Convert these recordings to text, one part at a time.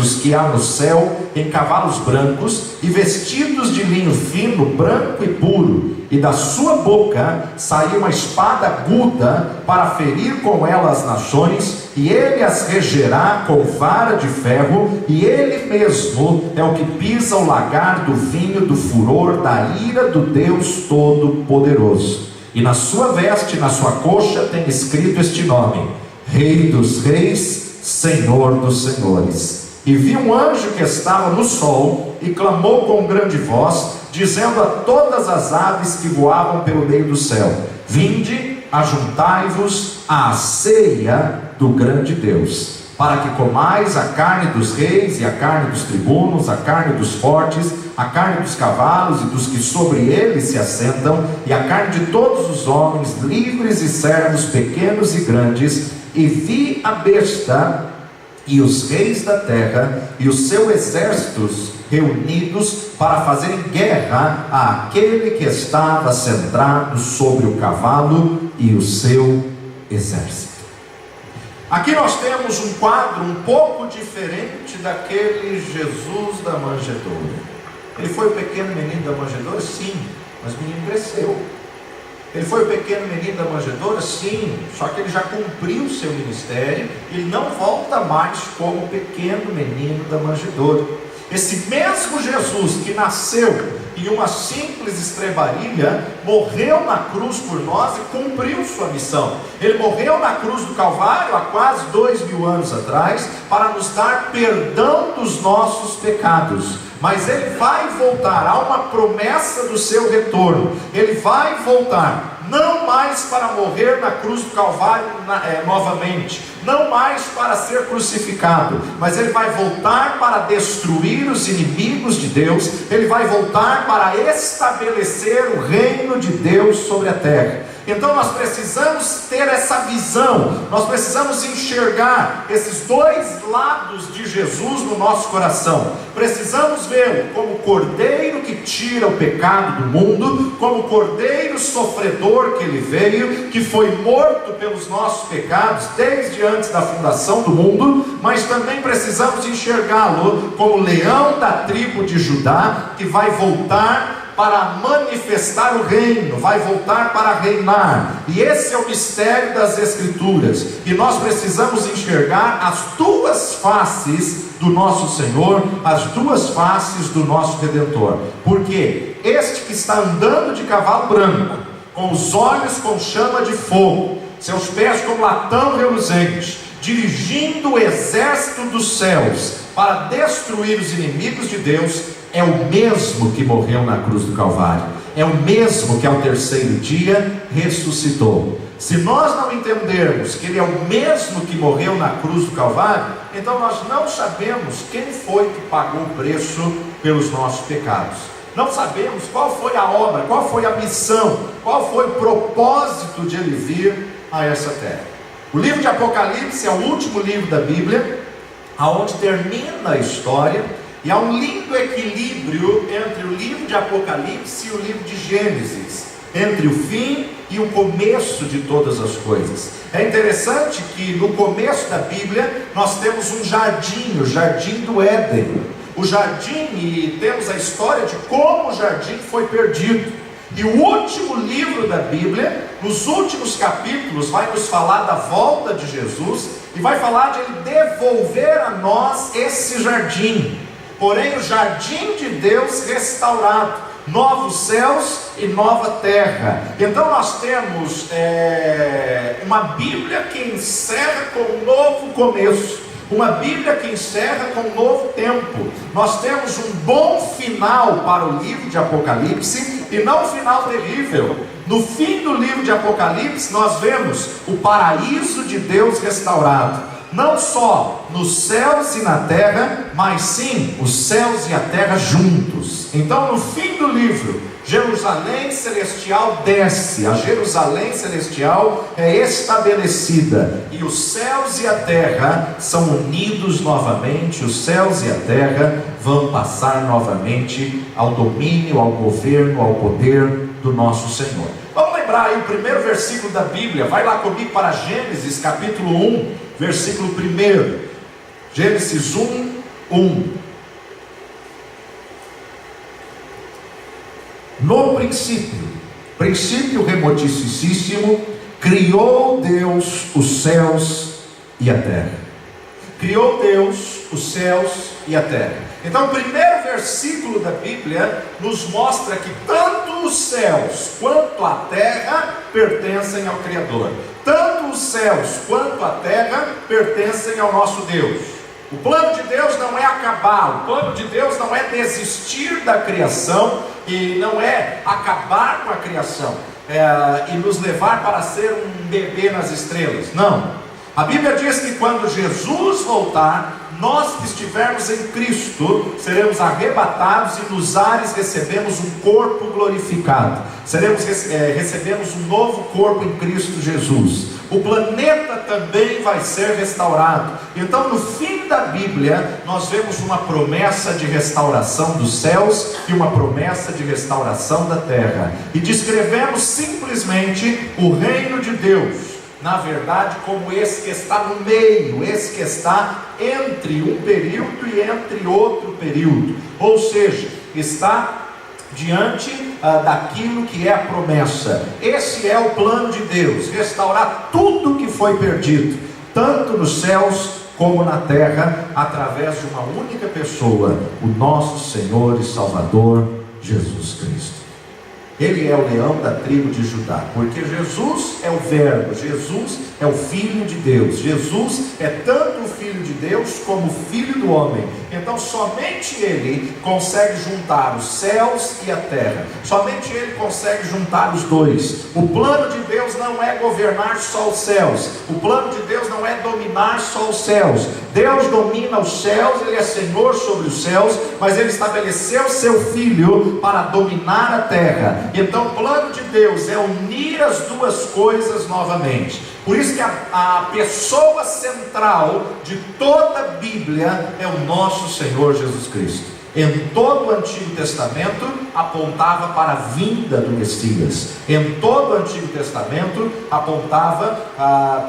exércitos que há no céu em cavalos brancos e vestidos de linho fino, branco e puro, e da sua boca saiu uma espada aguda para ferir com ela as nações, e ele as regerá com vara de ferro, e ele mesmo é o que pisa o lagar do vinho do furor da ira do Deus Todo-Poderoso. E na sua veste, na sua coxa, tem escrito este nome: Rei dos Reis, Senhor dos Senhores. E vi um anjo que estava no sol e clamou com grande voz, dizendo a todas as aves que voavam pelo meio do céu: Vinde, ajuntai-vos à ceia do grande Deus, para que comais a carne dos reis e a carne dos tribunos, a carne dos fortes, a carne dos cavalos e dos que sobre eles se assentam, e a carne de todos os homens, livres e servos, pequenos e grandes. E vi a besta e os reis da terra e os seus exércitos reunidos para fazerem guerra àquele que estava sentado sobre o cavalo e o seu exército. Aqui nós temos um quadro um pouco diferente daquele Jesus da manjedoura. Ele foi o pequeno menino da manjedoura? Sim, mas o menino cresceu. Ele foi o pequeno menino da manjedoura? Sim, só que ele já cumpriu o seu ministério. Ele não volta mais como o pequeno menino da manjedoura. Esse mesmo Jesus que nasceu em uma simples estrebaria, morreu na cruz por nós e cumpriu sua missão. Ele morreu na cruz do Calvário há quase 2000 anos atrás, para nos dar perdão dos nossos pecados. Mas ele vai voltar, há uma promessa do seu retorno. Ele vai voltar, não mais para morrer na cruz do Calvário novamente, não mais para ser crucificado, mas ele vai voltar para destruir os inimigos de Deus. Ele vai voltar para estabelecer o reino de Deus sobre a terra. Então nós precisamos ter essa visão, nós precisamos enxergar esses dois lados de Jesus no nosso coração. Precisamos vê-lo como cordeiro que tira o pecado do mundo, como cordeiro sofredor que ele veio, que foi morto pelos nossos pecados desde antes da fundação do mundo, mas também precisamos enxergá-lo como leão da tribo de Judá, que vai voltar para manifestar o reino, vai voltar para reinar. E esse é o mistério das Escrituras, e nós precisamos enxergar as duas faces do nosso Senhor, as duas faces do nosso Redentor. Porque este que está andando de cavalo branco, com os olhos com chama de fogo, seus pés como latão reluzente, dirigindo o exército dos céus para destruir os inimigos de Deus, é o mesmo que morreu na cruz do Calvário, é o mesmo que ao terceiro dia ressuscitou. Se nós não entendermos que ele é o mesmo que morreu na cruz do Calvário, então nós não sabemos quem foi que pagou o preço pelos nossos pecados. Não sabemos qual foi a obra, qual foi a missão, qual foi o propósito de ele vir a essa terra. O livro de Apocalipse é o último livro da Bíblia, aonde termina a história. E há um lindo equilíbrio entre o livro de Apocalipse e o livro de Gênesis, entre o fim e o começo de todas as coisas. É interessante que no começo da Bíblia nós temos um jardim, o jardim do Éden. O jardim, e temos a história de como o jardim foi perdido. E o último livro da Bíblia, nos últimos capítulos, vai nos falar da volta de Jesus e vai falar de ele devolver a nós esse jardim. Porém, o jardim de Deus restaurado, novos céus e nova terra. Então nós temos uma Bíblia que encerra com um novo começo, uma Bíblia que encerra com um novo tempo. Nós temos um bom final para o livro de Apocalipse, e não um final terrível. No fim do livro de Apocalipse nós vemos o paraíso de Deus restaurado, não só nos céus e na terra, mas sim os céus e a terra juntos. Então no fim do livro, Jerusalém celestial desce, a Jerusalém celestial é estabelecida, e os céus e a terra são unidos novamente. Os céus e a terra vão passar novamente ao domínio, ao governo, ao poder do nosso Senhor. Vamos lembrar aí o primeiro versículo da Bíblia. Vai lá comigo para Gênesis capítulo 1, versículo 1. Gênesis 1, 1. No princípio remotíssimo, criou Deus os céus e a terra. Criou Deus os céus e a terra. Então o primeiro versículo da Bíblia nos mostra que tanto os céus quanto a terra pertencem ao Criador. Tanto os céus quanto a terra pertencem ao nosso Deus. O plano de Deus não é acabar, o plano de Deus não é desistir da criação e não é acabar com a criação e nos levar para ser um bebê nas estrelas. Não. A Bíblia diz que quando Jesus voltar, nós que estivermos em Cristo, seremos arrebatados e nos ares recebemos um corpo glorificado. Recebemos um novo corpo em Cristo Jesus. O planeta também vai ser restaurado. Então no fim da Bíblia, nós vemos uma promessa de restauração dos céus e uma promessa de restauração da terra. E descrevemos simplesmente o reino de Deus, na verdade, como esse que está no meio, esse que está entre um período e entre outro período, ou seja, está diante daquilo que é a promessa. Esse é o plano de Deus, restaurar tudo que foi perdido, tanto nos céus como na terra, através de uma única pessoa, o nosso Senhor e Salvador, Jesus Cristo. Ele é o leão da tribo de Judá, porque Jesus é o Verbo, Jesus é o Filho de Deus, Jesus é tanto o Filho de Deus como o Filho do homem. Então somente Ele consegue juntar os céus e a terra, somente Ele consegue juntar os dois. O plano de Deus não é governar só os céus, o plano de Deus não é dominar só os céus. Deus domina os céus, Ele é Senhor sobre os céus, mas Ele estabeleceu seu Filho para dominar a terra. Então o plano de Deus é unir as duas coisas novamente. Por isso que a pessoa central de toda a Bíblia é o nosso Senhor Jesus Cristo. Em todo o Antigo Testamento apontava para a vinda do Messias. Em todo o Antigo Testamento apontava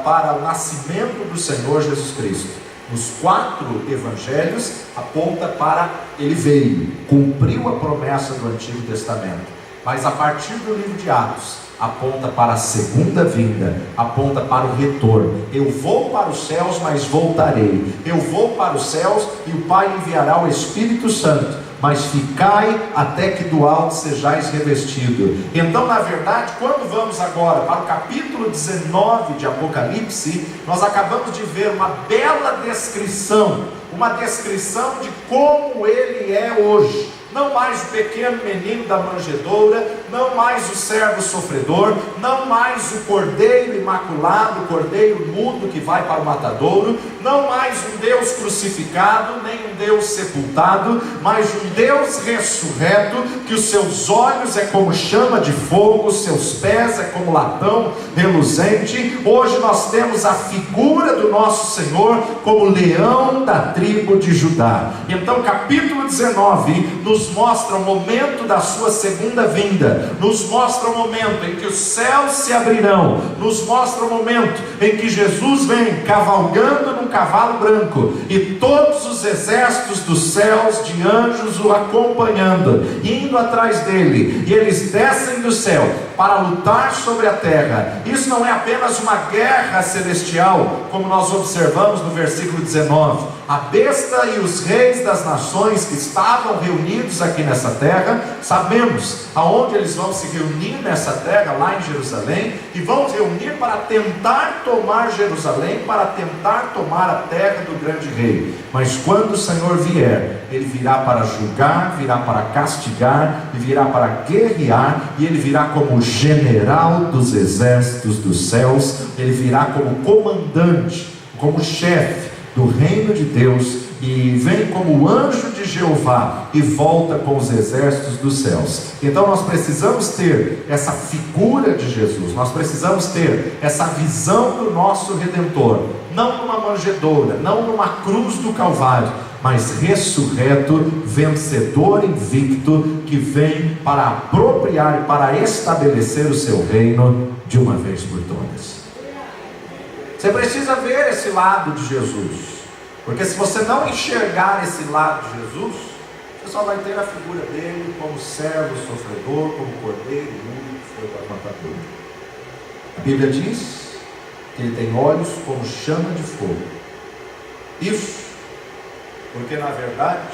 para o nascimento do Senhor Jesus Cristo. Nos 4 evangelhos aponta para ele veio, cumpriu a promessa do Antigo Testamento. Mas a partir do livro de Atos, aponta para a segunda vinda, aponta para o retorno. Eu vou para os céus, mas voltarei. Eu vou para os céus e o Pai enviará o Espírito Santo, mas ficai até que do alto sejais revestido. Então, na verdade, quando vamos agora para o capítulo 19 de Apocalipse, nós acabamos de ver uma bela descrição, de como ele é hoje. Não mais o pequeno menino da manjedoura, não mais o servo sofredor, não mais o cordeiro imaculado, o cordeiro mudo que vai para o matadouro, não mais um Deus crucificado, nem um Deus sepultado, mas um Deus ressurreto, que os seus olhos é como chama de fogo, os seus pés é como latão reluzente. Hoje nós temos a figura do nosso Senhor como leão da tribo de Judá. Então capítulo 19 nos mostra o momento da sua segunda vinda, nos mostra o momento em que os céus se abrirão, nos mostra o momento em que Jesus vem cavalgando num cavalo branco e todos os exércitos dos céus de anjos o acompanhando, indo atrás dele, e eles descem do céu para lutar sobre a terra. Isso não é apenas uma guerra celestial, como nós observamos no versículo 19. A besta e os reis das nações que estavam reunidos aqui nessa terra, sabemos aonde eles vão se reunir nessa terra, lá em Jerusalém, e vão se reunir para tentar tomar Jerusalém, para tentar tomar a terra do grande rei. Mas quando o Senhor vier, ele virá para julgar, virá para castigar, e virá para guerrear, e ele virá como general dos exércitos dos céus, ele virá como comandante, como chefe do reino de Deus, e vem como anjo de Jeová e volta com os exércitos dos céus. Então nós precisamos ter essa figura de Jesus, nós precisamos ter essa visão do nosso Redentor, não numa manjedoura, não numa cruz do Calvário, mas ressurreto, vencedor invicto, que vem para apropriar e para estabelecer o seu reino de uma vez por todas. Você precisa ver esse lado de Jesus. Porque se você não enxergar esse lado de Jesus, você só vai ter a figura dele como servo sofredor, como cordeiro mudo que foi para o matador. A Bíblia diz que ele tem olhos como chama de fogo. Isso porque na verdade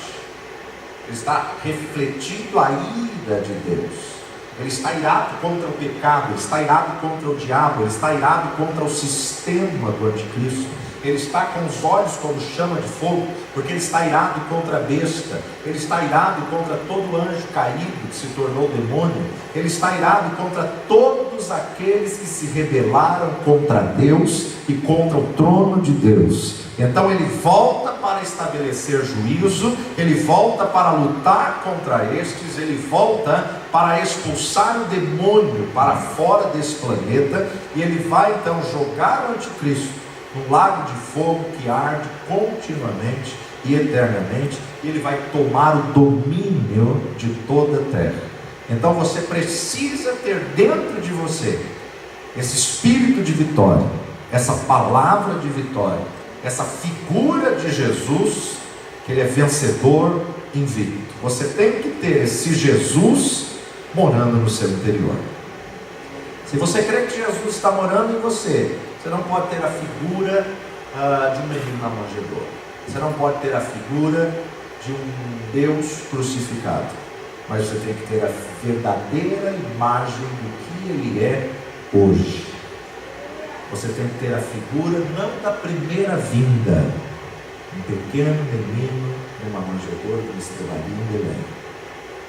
ele está refletindo a ira de Deus. Ele está irado contra o pecado, ele está irado contra o diabo, ele está irado contra o sistema do anticristo. Ele está com os olhos como chama de fogo, porque ele está irado contra a besta, ele está irado contra todo anjo caído que se tornou demônio, ele está irado contra todos aqueles que se rebelaram contra Deus e contra o trono de Deus. Então ele volta para estabelecer juízo, ele volta para lutar contra estes, ele volta para expulsar o demônio para fora desse planeta, e ele vai então jogar o anticristo num lago de fogo que arde continuamente e eternamente, e ele vai tomar o domínio de toda a terra. Então você precisa ter dentro de você esse espírito de vitória, essa palavra de vitória, essa figura de Jesus, que ele é vencedor invicto. Você tem que ter esse Jesus morando no seu interior. Se você crê que Jesus está morando em você, você não pode ter a figura de um menino na manjedoura. Você não pode ter a figura de um Deus crucificado. Mas você tem que ter a verdadeira imagem do que ele é hoje. Você tem que ter a figura não da primeira vinda, um pequeno menino numa manjedoura com estrelaria em Belém,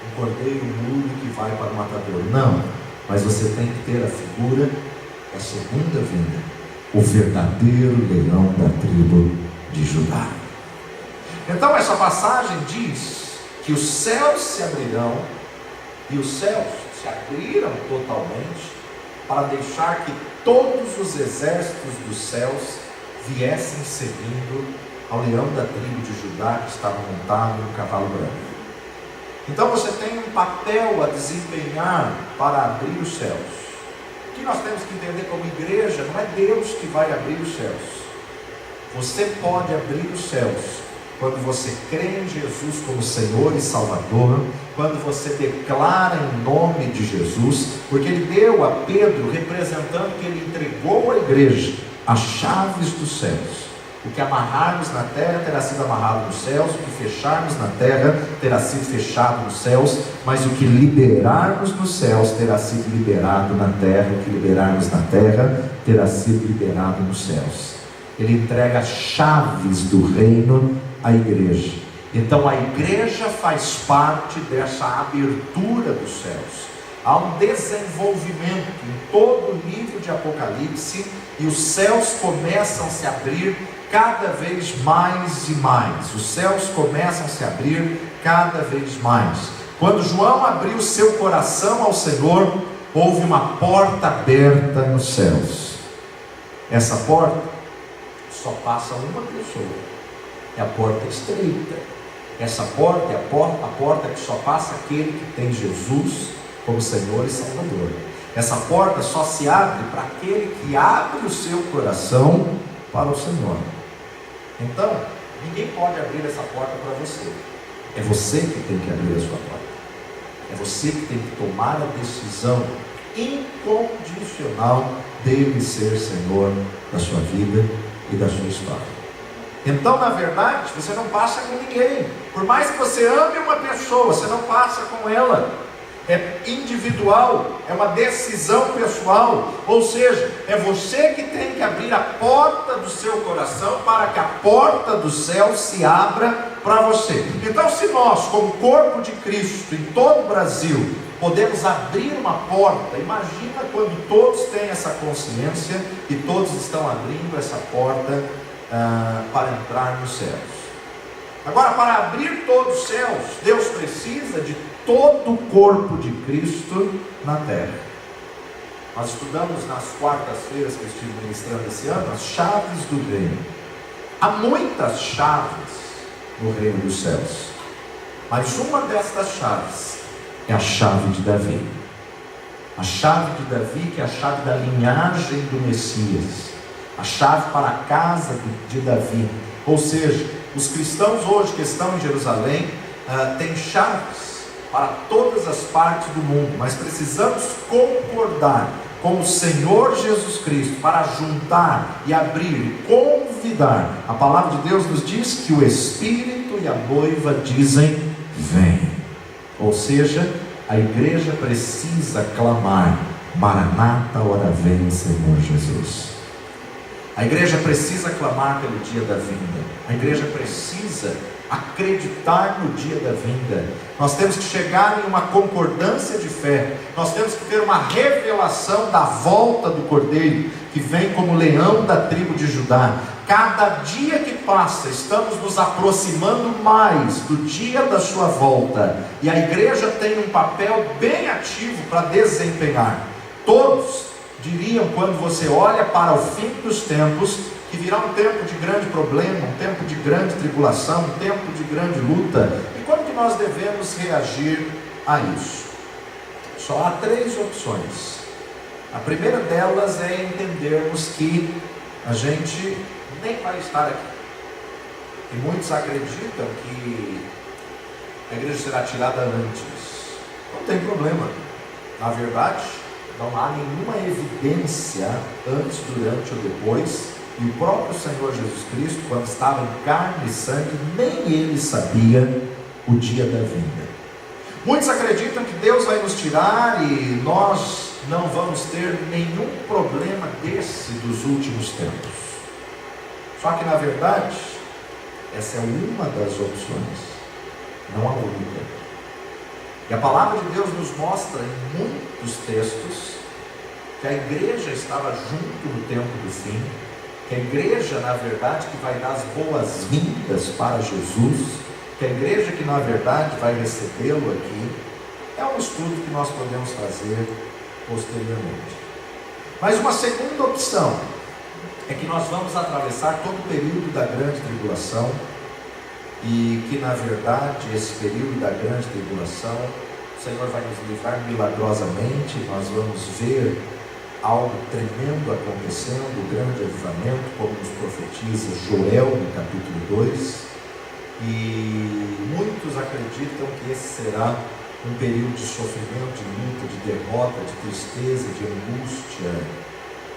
um cordeiro mudo que vai para o matador. Não, mas você tem que ter a figura da segunda vinda, o verdadeiro leão da tribo de Judá. Então essa passagem diz que os céus se abrirão, e os céus se abriram totalmente para deixar que todos os exércitos dos céus viessem seguindo ao leão da tribo de Judá, que estava montado no cavalo branco. Então você tem um papel a desempenhar para abrir os céus. O que nós temos que entender como igreja, não é Deus que vai abrir os céus. Você pode abrir os céus quando você crê em Jesus como Senhor e Salvador, quando você declara em nome de Jesus, porque ele deu a Pedro, representando que ele entregou à igreja as chaves dos céus. O que amarrarmos na terra terá sido amarrado nos céus, o que fecharmos na terra terá sido fechado nos céus, mas o que liberarmos nos céus terá sido liberado na terra, o que liberarmos na terra terá sido liberado nos céus. Ele entrega as chaves do reino à igreja. Então a igreja faz parte dessa abertura dos céus. Há um desenvolvimento em todo o livro de Apocalipse, e os céus começam a se abrir cada vez mais e mais. Os céus começam a se abrir cada vez mais. Quando João abriu seu coração ao Senhor, houve uma porta aberta nos céus. Essa porta só passa uma pessoa, é a porta estreita. Essa porta é a porta que só passa aquele que tem Jesus como Senhor e Salvador. Essa porta só se abre para aquele que abre o seu coração para o Senhor. Então, ninguém pode abrir essa porta para você. É você que tem que abrir a sua porta. É você que tem que tomar a decisão incondicional dele ser Senhor da sua vida e da sua história. Então, na verdade, você não passa com ninguém. Por mais que você ame uma pessoa, você não passa com ela. É individual, é uma decisão pessoal. Ou seja, é você que tem que abrir a porta do seu coração para que a porta do céu se abra para você. Então, se nós, como corpo de Cristo, em todo o Brasil, podemos abrir uma porta, imagina quando todos têm essa consciência e todos estão abrindo essa porta para entrar nos céus. Agora, para abrir todos os céus, Deus precisa de todo o corpo de Cristo na terra. Nós estudamos nas quartas-feiras que eu estive ministrando esse ano as chaves do reino. Há muitas chaves no reino dos céus, mas uma destas chaves é a chave de Davi. A chave de Davi, que é a chave da linhagem do Messias, a chave para a casa de Davi. Ou seja, Os cristãos hoje que estão em Jerusalém têm chaves para todas as partes do mundo, mas precisamos concordar com o Senhor Jesus Cristo para juntar e abrir e convidar. A palavra de Deus nos diz que o Espírito e a noiva dizem: vem. Ou seja, a igreja precisa clamar: Maranata, ora vem, Senhor Jesus. A igreja precisa clamar pelo dia da vinda. A igreja precisa acreditar no dia da vinda. Nós temos que chegar em uma concordância de fé. Nós temos que ter uma revelação da volta do Cordeiro, que vem como leão da tribo de Judá. Cada dia que passa, estamos nos aproximando mais do dia da sua volta. E a igreja tem um papel bem ativo para desempenhar. Todos diriam, quando você olha para o fim dos tempos, que virá um tempo de grande problema, um tempo de grande tribulação, um tempo de grande luta. E como que nós devemos reagir a isso? Só há 3 opções. A primeira delas é entendermos que a gente nem vai estar aqui. E muitos acreditam que a igreja será tirada antes. Não tem problema. Na verdade, não há nenhuma evidência antes, durante ou depois. E o próprio Senhor Jesus Cristo, quando estava em carne e sangue, nem ele sabia o dia da vinda. Muitos acreditam que Deus vai nos tirar e nós não vamos ter nenhum problema desse dos últimos tempos. Só que na verdade, essa é uma das opções, não a única. E a palavra de Deus nos mostra em muitos textos que a igreja estava junto no tempo do fim, que a igreja, na verdade, que vai dar as boas-vindas para Jesus, que a igreja que, na verdade, vai recebê-lo aqui. É um estudo que nós podemos fazer posteriormente. Mas uma segunda opção é que nós vamos atravessar todo o período da grande tribulação, e que, na verdade, esse período da grande tribulação, o Senhor vai nos livrar milagrosamente. Nós vamos ver algo tremendo acontecendo, o grande avivamento, como nos profetiza Joel no capítulo 2, e muitos acreditam que esse será um período de sofrimento, de luta, de derrota, de tristeza, de angústia,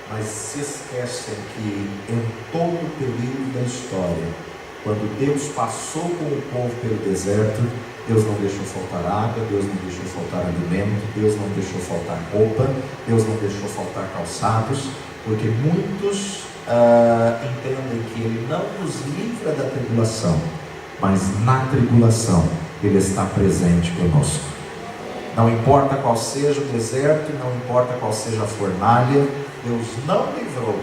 mas se esquecem que em todo o período da história, quando Deus passou com o povo pelo deserto, Deus não deixou faltar água, Deus não deixou faltar alimento, Deus não deixou faltar roupa, Deus não deixou faltar calçados, porque muitos entendem que Ele não nos livra da tribulação, mas na tribulação Ele está presente conosco. Não importa qual seja o deserto, não importa qual seja a fornalha, Deus não livrou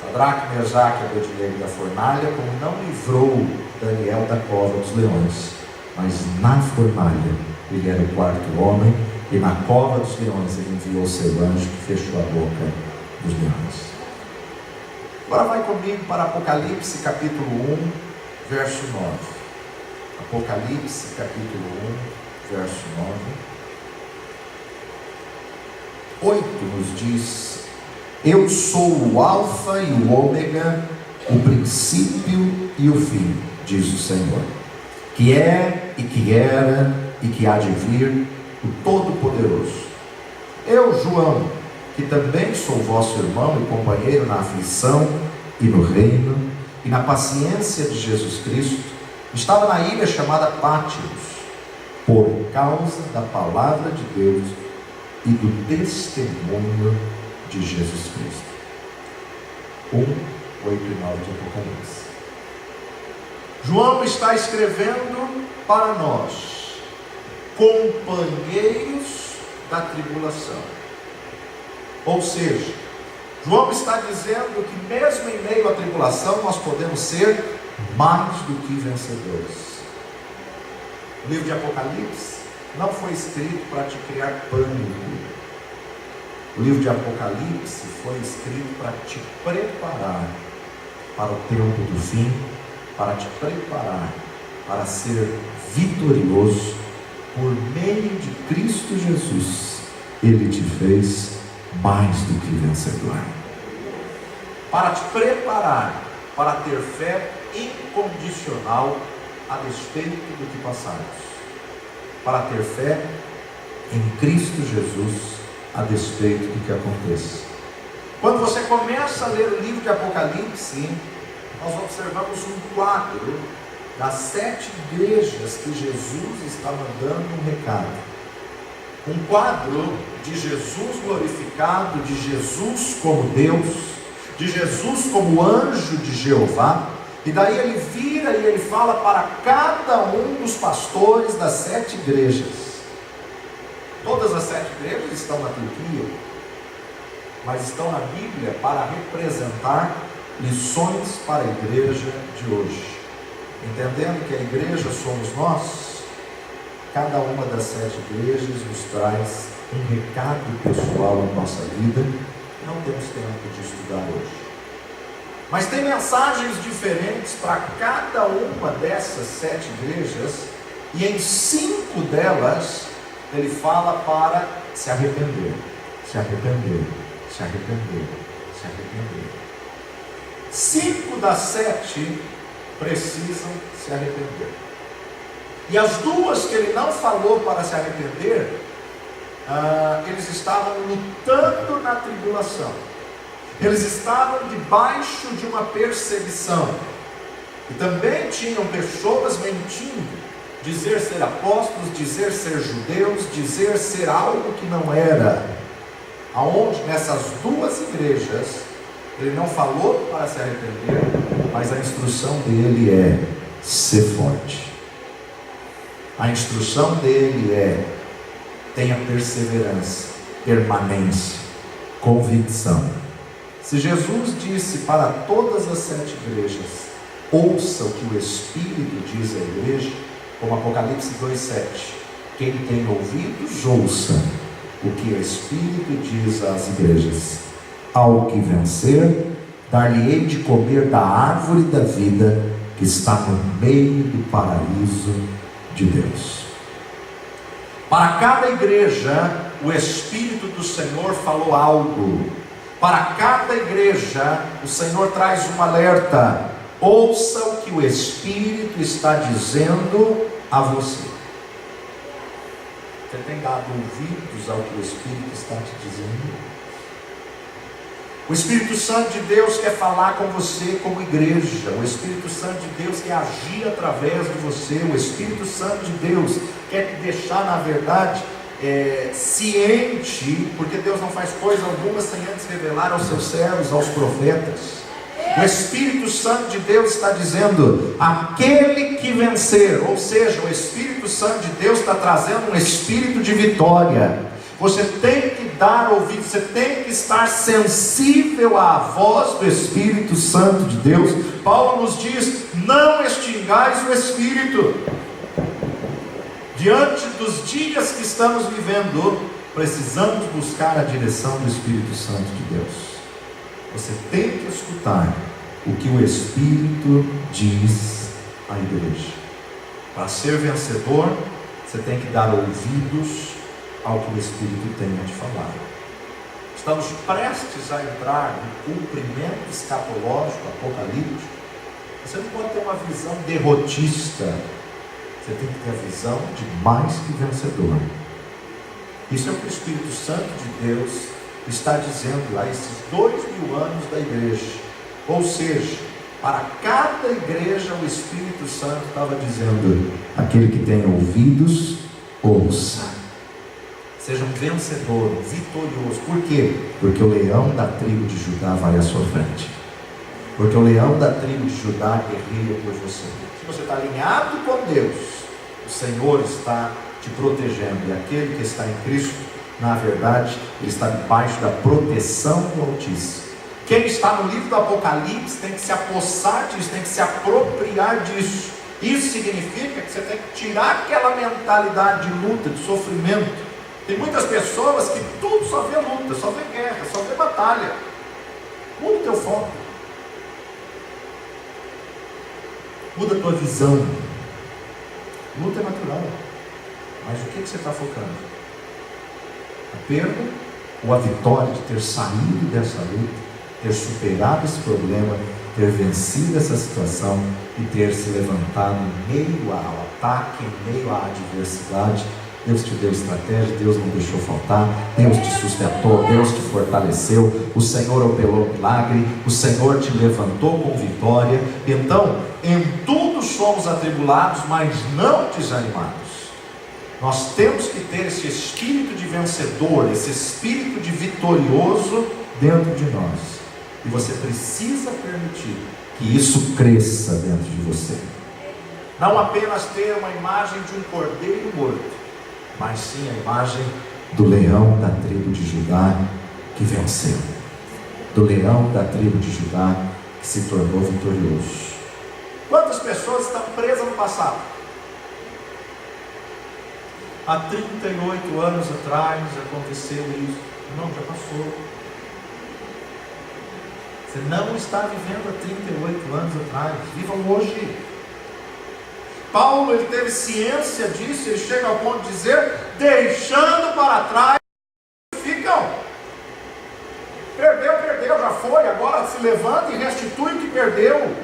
Sadraque, Mesaque e Abednego da fornalha, como não livrou Daniel da cova dos leões. Mas na fornalha, ele era o 4º homem, e na cova dos leões ele enviou seu anjo que fechou a boca dos leões. Agora vai comigo para Apocalipse capítulo 1, verso 9. Apocalipse capítulo 1, verso 9. 8 nos diz: eu sou o alfa e o ômega, o princípio e o fim, diz o Senhor, que é e que era e que há de vir, o Todo-Poderoso. Eu, João, que também sou vosso irmão e companheiro na aflição e no reino e na paciência de Jesus Cristo, estava na ilha chamada Pátimos, por causa da palavra de Deus e do testemunho de Jesus Cristo. 1, 8 e 9 de Apocalipse. João está escrevendo para nós, companheiros da tribulação. Ou seja, João está dizendo que mesmo em meio à tribulação nós podemos ser mais do que vencedores. O livro de Apocalipse não foi escrito para te criar pânico. O livro de Apocalipse foi escrito para te preparar para o tempo do fim, para te preparar para ser vitorioso por meio de Cristo Jesus. Ele te fez mais do que vencedor. Para te preparar para ter fé incondicional a despeito do que passarmos, para ter fé em Cristo Jesus a despeito do que aconteça. Quando você começa a ler o livro de Apocalipse, nós observamos um quadro das 7 igrejas que Jesus está mandando um recado. Um quadro de Jesus glorificado, de Jesus como Deus, de Jesus como anjo de Jeová. E daí ele vira e ele fala para cada um dos pastores das 7 igrejas. Todas as 7 igrejas estão na Turquia, mas estão na Bíblia para representar lições para a igreja de hoje. Entendendo que a igreja somos nós, cada uma das 7 igrejas nos traz um recado pessoal na nossa vida. Não temos tempo de estudar hoje, mas tem mensagens diferentes para cada uma dessas 7 igrejas, e em 5 delas ele fala para se arrepender, se arrepender, se arrepender, se arrepender. 5 das 7 precisam se arrepender. E as 2 que ele não falou para se arrepender, eles estavam lutando na tribulação. Eles estavam debaixo de uma perseguição. E também tinham pessoas mentindo, dizer ser apóstolos, dizer ser judeus, dizer ser algo que não era. Aonde nessas 2 igrejas ele não falou para se arrepender, mas a instrução dele é ser forte. A instrução dele é: tenha perseverança, permanência, convicção. Se Jesus disse para todas as 7 igrejas: ouça o que o Espírito diz à igreja, como Apocalipse 2,7, quem tem ouvidos, ouça o que o Espírito diz às igrejas. Ao que vencer, dar-lhe-ei de comer da árvore da vida que está no meio do paraíso de Deus. Para cada igreja, o Espírito do Senhor falou algo. Para cada igreja, o Senhor traz um alerta: ouça o que o Espírito está dizendo a você. Você tem dado ouvidos ao que o Espírito está te dizendo? O Espírito Santo de Deus quer falar com você como igreja. O Espírito Santo de Deus quer agir através de você. O Espírito Santo de Deus quer te deixar, na verdade, ciente, porque Deus não faz coisa alguma sem antes revelar aos seus servos, aos profetas. O Espírito Santo de Deus está dizendo: aquele que vencer, ou seja, o Espírito Santo de Deus está trazendo um espírito de vitória. Você tem que dar ouvido, você tem que estar sensível à voz do Espírito Santo de Deus. Paulo nos diz: não extingais o Espírito. Diante dos dias que estamos vivendo, precisamos buscar a direção do Espírito Santo de Deus. Você tem que escutar o que o Espírito diz à igreja. Para ser vencedor, você tem que dar ouvidos ao que o Espírito tem a te falar. Estamos prestes a entrar no cumprimento escatológico, apocalíptico. Você não pode ter uma visão derrotista. Você tem que ter a visão de mais que vencedor. Isso é o que o Espírito Santo de Deus está dizendo a esses 2000 anos da igreja. Ou seja, para cada igreja o Espírito Santo estava dizendo: aquele que tem ouvidos, ouça. Seja um vencedor, um vitorioso. Por quê? Porque o leão da tribo de Judá vai à sua frente. Porque o leão da tribo de Judá guerreia por você. Se você está alinhado com Deus, o Senhor está te protegendo. E aquele que está em Cristo, na verdade, ele está debaixo da proteção do Altíssimo. Quem está no livro do Apocalipse tem que se apossar disso, tem que se apropriar disso. Isso significa que você tem que tirar aquela mentalidade de luta, de sofrimento. Tem muitas pessoas que tudo só vê luta, só vê guerra, só vê batalha. Muda o teu foco. Muda a tua visão. Luta é natural. Mas o que você está focando? A perda ou a vitória de ter saído dessa luta, ter superado esse problema ter vencido essa situação e ter se levantado em meio ao ataque, em meio à adversidade. Deus te deu estratégia, Deus não deixou faltar, Deus te sustentou, Deus te fortaleceu, o Senhor operou milagre, o Senhor te levantou com vitória. Então, em tudo somos atribulados, mas não desanimados. Nós temos que ter esse espírito de vencedor, esse espírito de vitorioso dentro de nós. E você precisa permitir que isso cresça dentro de você. Não apenas ter uma imagem de um cordeiro morto, mas sim a imagem do leão da tribo de Judá que venceu, do leão da tribo de Judá que se tornou vitorioso. Quantas pessoas estão presas no passado? Há 38 anos atrás aconteceu isso. Não, já passou. Você não está vivendo há 38 anos atrás. Viva hoje. Paulo, ele teve ciência disso. Ele chega ao ponto de dizer: deixando para trás, ficam. Perdeu, já foi. Agora se levanta e restitui o que perdeu.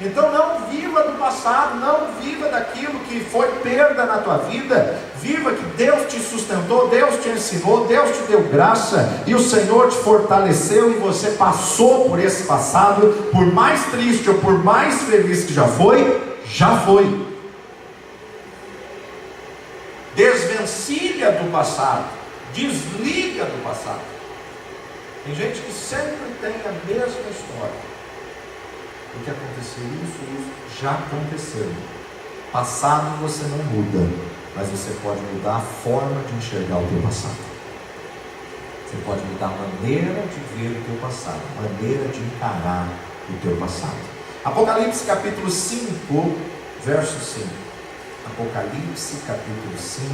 Então não viva do passado, não viva daquilo que foi perda na tua vida. Viva que Deus te sustentou, Deus te ensinou, Deus te deu graça, e o Senhor te fortaleceu, e você passou por esse passado. Por mais triste ou por mais feliz que já foi, já foi. Desvencilha do passado, desliga do passado. Tem gente que sempre tem a mesma história. O que aconteceu, isso já aconteceu. Passado você não muda, mas você pode mudar a forma de enxergar o teu passado. Você pode mudar a maneira de ver o teu passado, a maneira de encarar o teu passado. Apocalipse capítulo 5, verso 5. Apocalipse capítulo 5,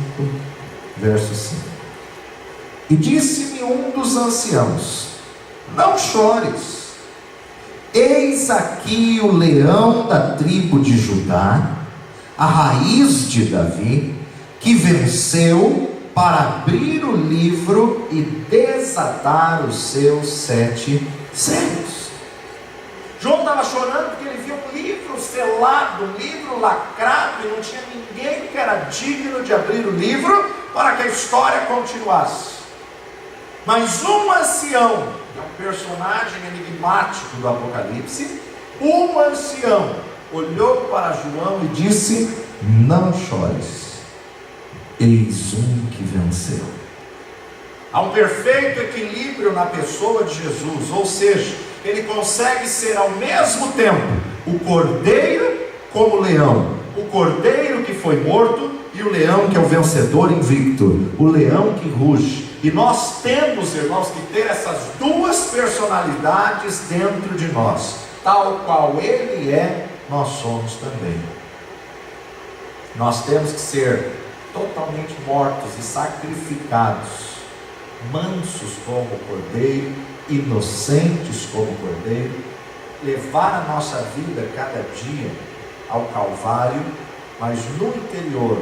verso 5. E disse-me um dos anciãos: não chores. Eis aqui o leão da tribo de Judá, a raiz de Davi, que venceu para abrir o livro e desatar os seus 7 selos. João estava chorando porque ele viu um livro selado, um livro lacrado, e não tinha ninguém que era digno de abrir o livro para que a história continuasse. Mas um ancião, é um personagem enigmático do Apocalipse, um ancião olhou para João e disse: não chores, eis um que venceu. Há um perfeito equilíbrio na pessoa de Jesus, ou seja, ele consegue ser ao mesmo tempo o cordeiro como o leão, o cordeiro que foi morto e o leão que é o vencedor invicto, o leão que ruge. E nós temos, irmãos, que ter essas duas personalidades dentro de nós. Tal qual ele é, nós somos também. Nós temos que ser totalmente mortos e sacrificados, mansos como o cordeiro, inocentes como o cordeiro, levar a nossa vida cada dia ao Calvário, mas no interior,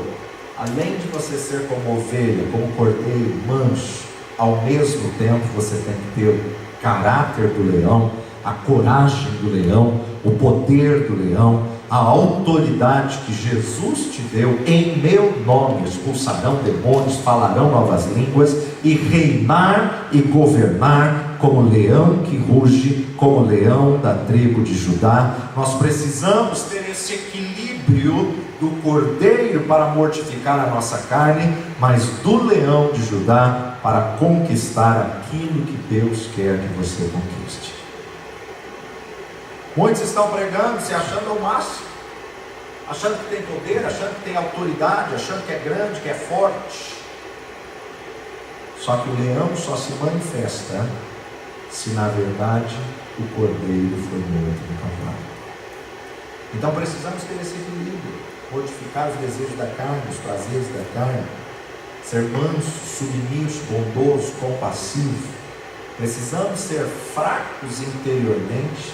além de você ser como ovelha, como cordeiro, manso, ao mesmo tempo você tem que ter o caráter do leão, a coragem do leão, o poder do leão, a autoridade que Jesus te deu. Em meu nome expulsarão demônios, falarão novas línguas, e reinar e governar como leão que ruge, como leão da tribo de Judá. Nós precisamos ter esse equilíbrio do cordeiro para mortificar a nossa carne, mas do leão de Judá para conquistar aquilo que Deus quer que você conquiste. Muitos estão pregando, se achando o máximo, achando que tem poder, achando que tem autoridade, achando que é grande, que é forte. Só que o leão só se manifesta se na verdade o cordeiro foi morto no Calvário. Então precisamos ter esse equilíbrio, mortificar os desejos da carne, os prazeres da carne, ser manso, submisso, bondoso, compassivo. Precisamos ser fracos interiormente,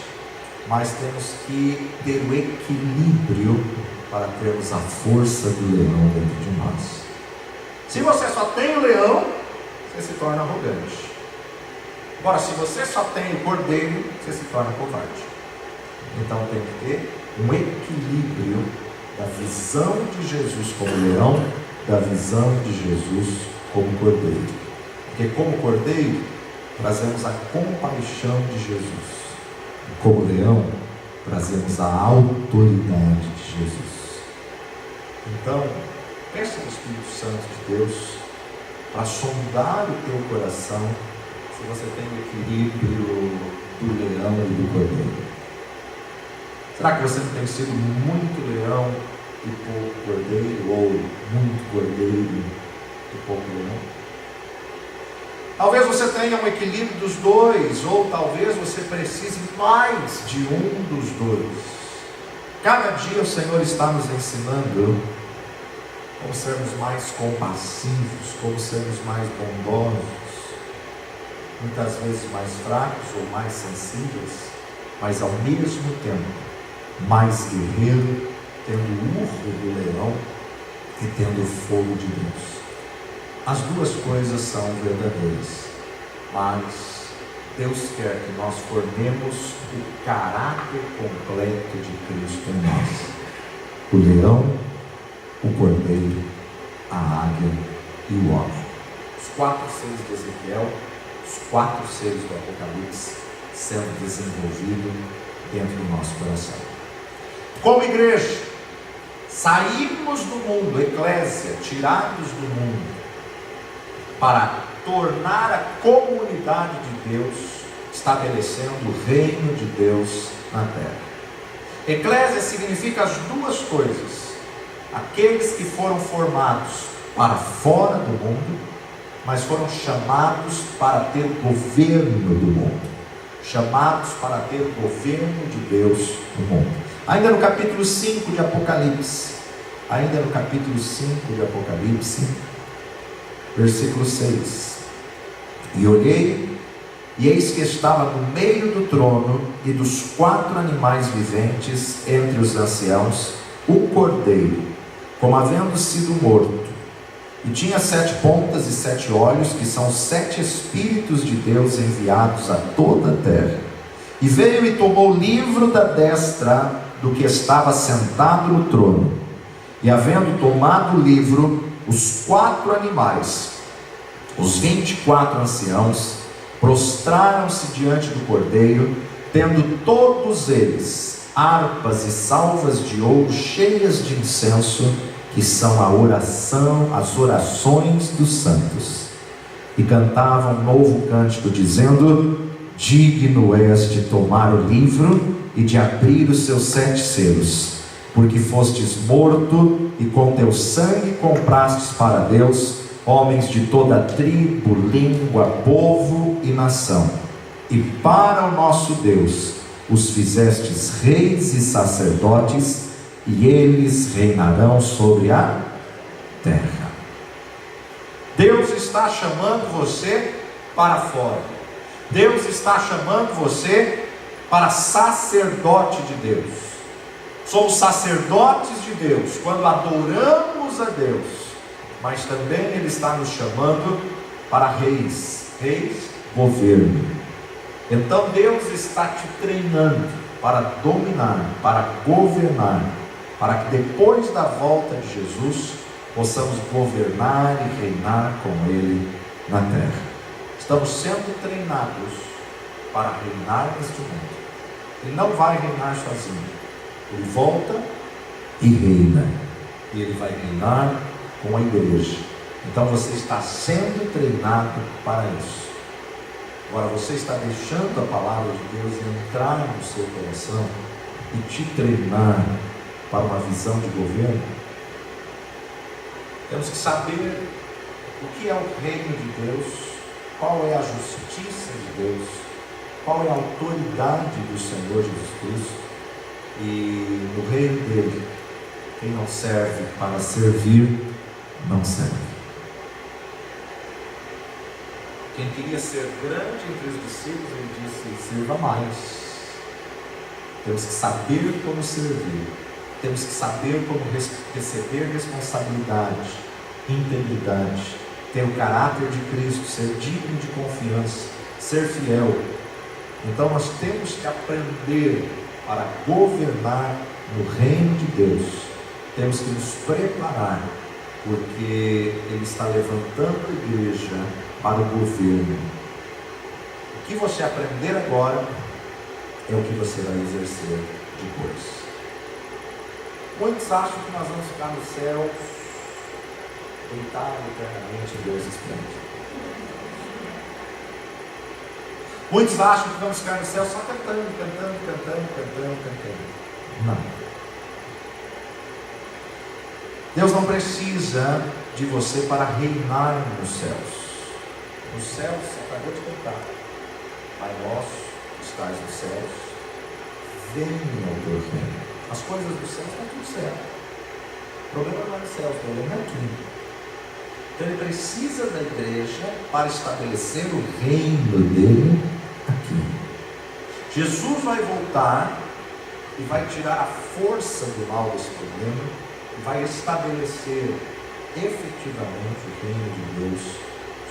mas temos que ter o equilíbrio para termos a força do leão dentro de nós. Se você só tem o leão, você se torna arrogante. Agora, se você só tem o cordeiro, você se torna covarde. Então tem que ter um equilíbrio da visão de Jesus como leão, da visão de Jesus como cordeiro. Porque como cordeiro, trazemos a compaixão de Jesus. E como leão, trazemos a autoridade de Jesus. Então, peça ao Espírito Santo de Deus para sondar o teu coração, se você tem o equilíbrio do leão e do cordeiro. Será que você não tem sido muito leão e pouco cordeiro, ou muito cordeiro e pouco leão? Talvez você tenha um equilíbrio dos dois, ou talvez você precise mais de um dos dois. Cada dia o Senhor está nos ensinando como sermos mais compassivos, como sermos mais bondosos, muitas vezes mais fracos ou mais sensíveis, mas ao mesmo tempo mais guerreiro, tendo o urro do leão e tendo o fogo de Deus. As duas coisas são verdadeiras, mas Deus quer que nós formemos o caráter completo de Cristo em nós. O leão, o cordeiro, a águia e o homem. Os 4 seres de Ezequiel, os 4 seres do Apocalipse sendo desenvolvidos dentro do nosso coração. Como igreja, saímos do mundo, eclésia, tirados do mundo, para tornar a comunidade de Deus, estabelecendo o reino de Deus na terra. Eclésia significa as duas coisas: aqueles que foram formados para fora do mundo, mas foram chamados para ter governo do mundo, chamados para ter o governo de Deus no mundo. Ainda no capítulo 5 de Apocalipse, versículo 6: E olhei, e eis que estava no meio do trono e dos 4 animais viventes, entre os anciãos, um cordeiro, como havendo sido morto, e tinha 7 pontas e 7 olhos, que são 7 Espíritos de Deus enviados a toda a terra. E veio e tomou o livro da destra do que estava sentado no trono, e havendo tomado o livro, os 4 animais, os 24 anciãos, prostraram-se diante do cordeiro, tendo todos eles harpas e salvas de ouro cheias de incenso, que são as orações dos santos, e cantavam um novo cântico, dizendo: digno és de tomar o livro e de abrir os seus 7 selos, porque fostes morto, e com teu sangue comprastes para Deus homens de toda tribo, língua, povo e nação, e para o nosso Deus os fizestes reis e sacerdotes, e eles reinarão sobre a terra. Deus está chamando você para fora. Deus está chamando você para sacerdote de Deus. Somos sacerdotes de Deus quando adoramos a Deus, mas também Ele está nos chamando para reis, governo. Então Deus está te treinando para dominar, para governar, para que depois da volta de Jesus possamos governar e reinar com Ele na terra. Estamos sendo treinados para reinar neste mundo. Ele não vai reinar sozinho. Ele volta e reina. E Ele vai reinar com a igreja. Então você está sendo treinado para isso. Agora você está deixando a palavra de Deus entrar no seu coração e te treinar para uma visão de governo. Temos que saber o que é o reino de Deus, qual é a justiça de Deus, qual é a autoridade do Senhor Jesus Cristo. E no reino dele, quem não serve para servir, não serve. Quem queria ser grande entre os discípulos, ele disse: sirva mais. Temos que saber como servir. Temos que saber como receber responsabilidade, integridade, ter o caráter de Cristo, ser digno de confiança, ser fiel. Então nós temos que aprender para governar no reino de Deus, temos que nos preparar, porque Ele está levantando a igreja para o governo. O que você aprender agora é o que você vai exercer depois. Muitos acham que nós vamos ficar no céu, deitados eternamente em Deus esplêndido. Muitos acham que vamos ficar no céu só cantando. Não. Deus não precisa de você para reinar nos céus. Nos céus, você acabou de cantar. Pai nosso, que estás nos céus, venha o teu reino. As coisas do céu estão tudo certo. O problema não é no céu, o problema é aqui. Então Ele precisa da igreja para estabelecer o reino dele aqui. Jesus vai voltar e vai tirar a força do mal desse problema e vai estabelecer efetivamente o reino de Deus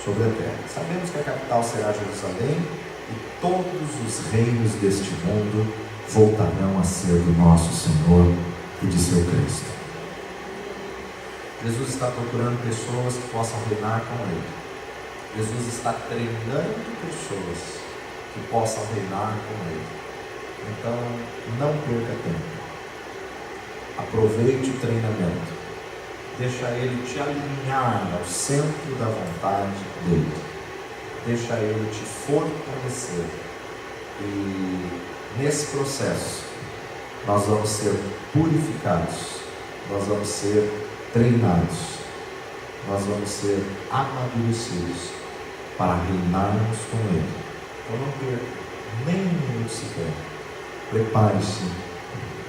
sobre a terra. Sabemos que a capital será Jerusalém e todos os reinos deste mundo voltarão a ser do nosso Senhor e de seu Cristo. Jesus está procurando pessoas que possam reinar com Ele. Jesus está treinando pessoas que possam reinar com Ele. Então, não perca tempo. Aproveite o treinamento. Deixa Ele te alinhar ao centro da vontade dEle. Deixa Ele te fortalecer. E nesse processo, nós vamos ser purificados, nós vamos ser treinados, nós vamos ser amadurecidos para reinarmos com Ele. Então não perca nem um minuto sequer. Prepare-se,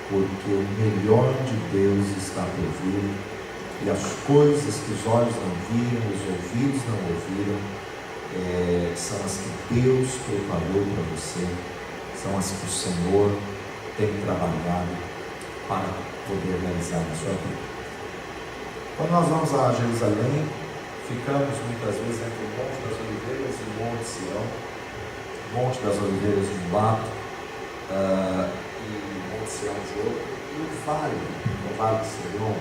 porque o melhor de Deus está por vir, e as coisas que os olhos não viram, os ouvidos não ouviram, são as que Deus preparou para você, são as que o Senhor tem trabalhado para poder realizar na sua vida. Quando nós vamos a Jerusalém, ficamos muitas vezes entre o Monte das Oliveiras e o Monte Sião. O Monte das Oliveiras de um lado e o Monte Sião de outro, e o Vale de Sião.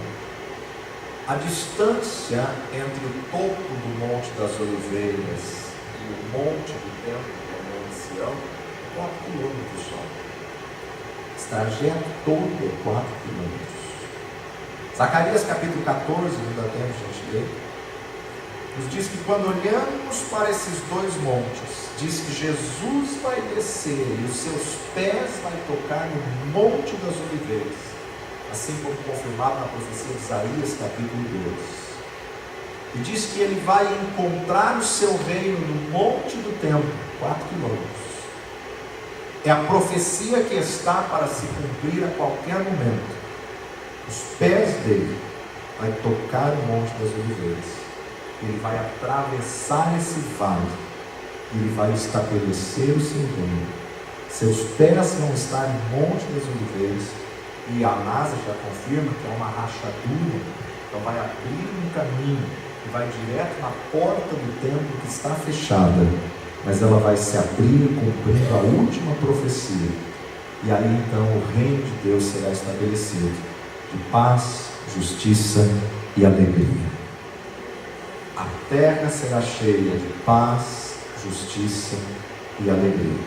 A distância entre o topo do Monte das Oliveiras e o Monte do Templo, que é o Monte Sião, 4 quilômetros só. Esse trajeto todo é 4 quilômetros. Zacarias capítulo 14, não dá tempo de a gente ler, nos diz que quando olhamos para esses dois montes, diz que Jesus vai descer e os seus pés vai tocar no Monte das Oliveiras, assim como confirmado na profecia de Isaías capítulo 2. E diz que ele vai encontrar o seu reino no Monte do Templo, 4 quilômetros. É a profecia que está para se cumprir a qualquer momento. Os pés dele vai tocar o Monte das Oliveiras. Ele vai atravessar esse vale. Ele vai estabelecer o seu reino. Seus pés vão estar no Monte das Oliveiras. E a NASA já confirma que é uma rachadura. Então vai abrir um caminho que vai direto na porta do templo que está fechada. Mas ela vai se abrir cumprindo a última profecia. E aí então o reino de Deus será estabelecido, de paz, justiça e alegria. A terra será cheia de paz, justiça e alegria.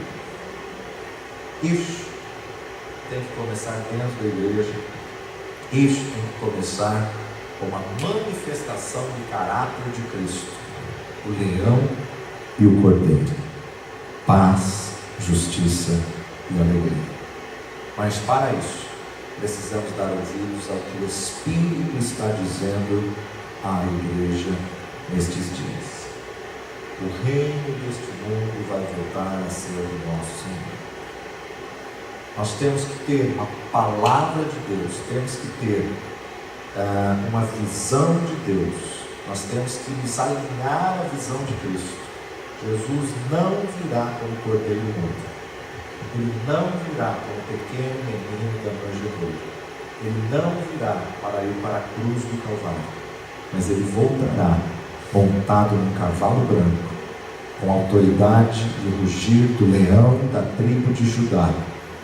Isso tem que começar dentro da igreja. Isso tem que começar com uma manifestação de caráter de Cristo, o leão e o cordeiro. Paz, justiça e alegria. Mas para isso, precisamos dar ouvidos ao que o Espírito está dizendo à igreja nestes dias. O reino deste mundo vai voltar a ser o nosso Senhor. Nós temos que ter a palavra de Deus, temos que ter uma visão de Deus, nós temos que nos alinhar à visão de Cristo. Jesus não virá como cordeiro mudo, ele não virá como pequeno menino da manjedoura, ele não virá para ir para a cruz do Calvário, mas ele voltará montado num cavalo branco, com autoridade e rugir do leão da tribo de Judá,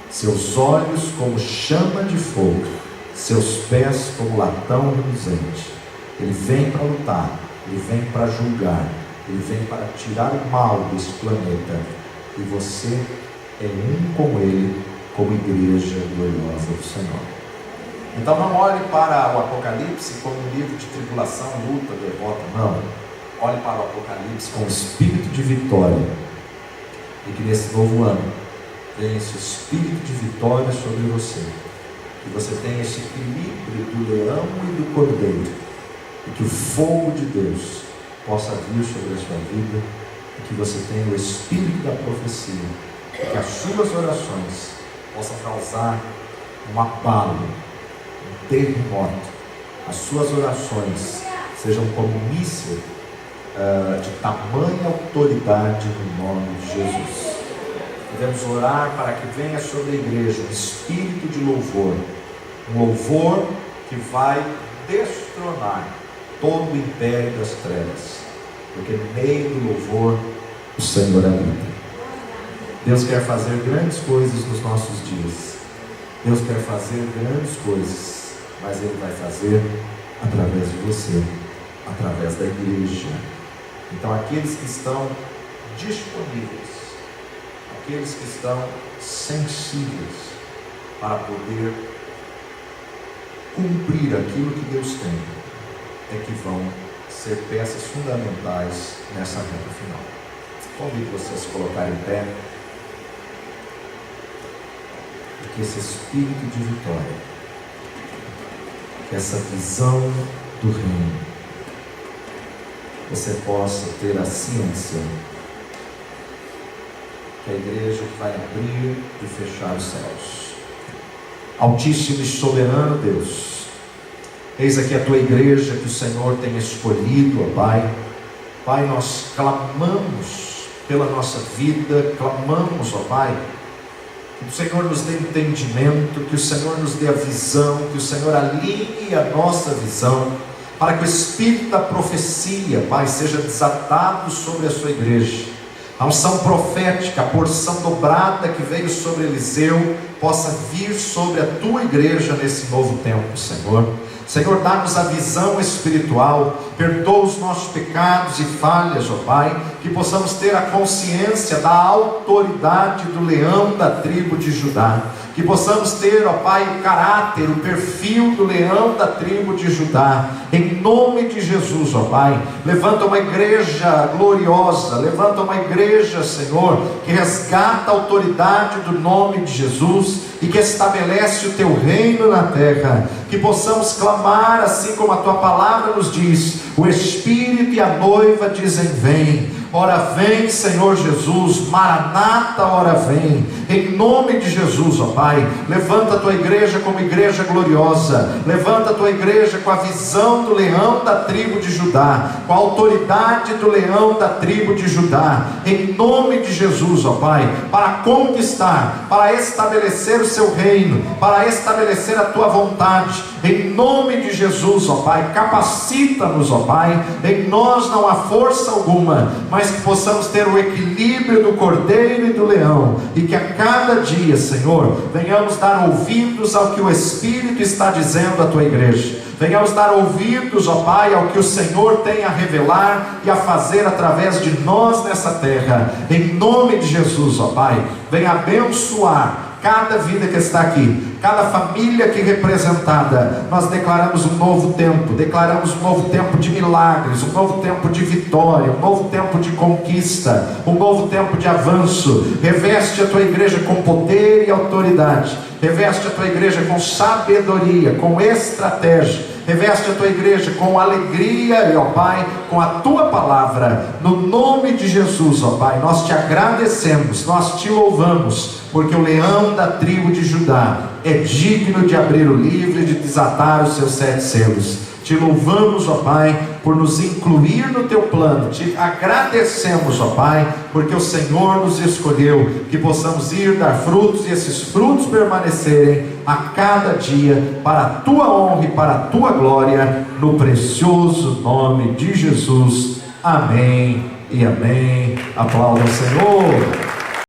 seus olhos como chama de fogo, seus pés como latão reluzente. Ele vem para lutar, ele vem para julgar, ele vem para tirar o mal desse planeta, e você é um com ele, como igreja gloriosa do Senhor. Então não olhe para o Apocalipse como um livro de tribulação, luta, derrota, não. Olhe para o Apocalipse com o espírito de vitória, e que nesse novo ano venha esse espírito de vitória sobre você, que você tenha esse equilíbrio do leão e do cordeiro, e que o fogo de Deus possa vir sobre a sua vida, e que você tenha o espírito da profecia, e que as suas orações possam causar um abalo, um terremoto. As suas orações sejam como um míssil de tamanha autoridade no nome de Jesus. Devemos orar para que venha sobre a igreja um espírito de louvor, um louvor que vai destronar todo o império das trevas, porque no meio do louvor o Senhor habita. Deus quer fazer grandes coisas nos nossos dias. Deus quer fazer grandes coisas, mas Ele vai fazer através de você, através da igreja. Então aqueles que estão disponíveis, aqueles que estão sensíveis para poder cumprir aquilo que Deus tem, é que vão ser peças fundamentais nessa reta final. Convido você a se colocar em pé, e que esse espírito de vitória, que essa visão do reino, você possa ter a ciência que a igreja vai abrir e fechar os céus. Altíssimo e soberano Deus, eis aqui a tua igreja que o Senhor tem escolhido, ó Pai. Pai, nós clamamos pela nossa vida, clamamos, ó Pai, que o Senhor nos dê entendimento, que o Senhor nos dê a visão, que o Senhor alinhe a nossa visão, para que o espírito da profecia, Pai, seja desatado sobre a sua igreja. A unção profética, a porção dobrada que veio sobre Eliseu, possa vir sobre a tua igreja nesse novo tempo, Senhor. Senhor, dá-nos a visão espiritual, perdoa os nossos pecados e falhas, ó Pai, que possamos ter a consciência da autoridade do leão da tribo de Judá, que possamos ter, ó Pai, o caráter, o perfil do leão da tribo de Judá, em nome de Jesus, ó Pai. Levanta uma igreja gloriosa, levanta uma igreja, Senhor, que resgata a autoridade do nome de Jesus e que estabelece o teu reino na terra, que possamos clamar assim como a tua palavra nos diz, o Espírito e a noiva dizem vem. Ora vem, Senhor Jesus, Maranata, ora vem, em nome de Jesus, ó Pai. Levanta a tua igreja como igreja gloriosa, levanta a tua igreja com a visão do leão da tribo de Judá, com a autoridade do leão da tribo de Judá, em nome de Jesus, ó Pai, para conquistar, para estabelecer o seu reino, para estabelecer a tua vontade, em nome de Jesus, ó Pai. Capacita-nos, ó Pai, em nós não há força alguma, mas que possamos ter o equilíbrio do cordeiro e do leão, e que a cada dia, Senhor, venhamos dar ouvidos ao que o Espírito está dizendo à tua igreja, venhamos dar ouvidos, ó Pai, ao que o Senhor tem a revelar e a fazer através de nós nessa terra, em nome de Jesus, ó Pai. Venha abençoar cada vida que está aqui, cada família aqui representada. Nós declaramos um novo tempo, declaramos um novo tempo de milagres, um novo tempo de vitória, um novo tempo de conquista, um novo tempo de avanço. Reveste a tua igreja com poder e autoridade, reveste a tua igreja com sabedoria, com estratégia, reveste a tua igreja com alegria, ó Pai, com a tua palavra, no nome de Jesus, ó Pai. Nós te agradecemos, nós te louvamos, porque o leão da tribo de Judá é digno de abrir o livro e de desatar os seus 7 selos. Te louvamos, ó Pai, por nos incluir no teu plano. Te agradecemos, ó Pai, porque o Senhor nos escolheu, que possamos ir dar frutos e esses frutos permanecerem a cada dia para a tua honra e para a tua glória, no precioso nome de Jesus. Amém e amém. Aplauda o Senhor.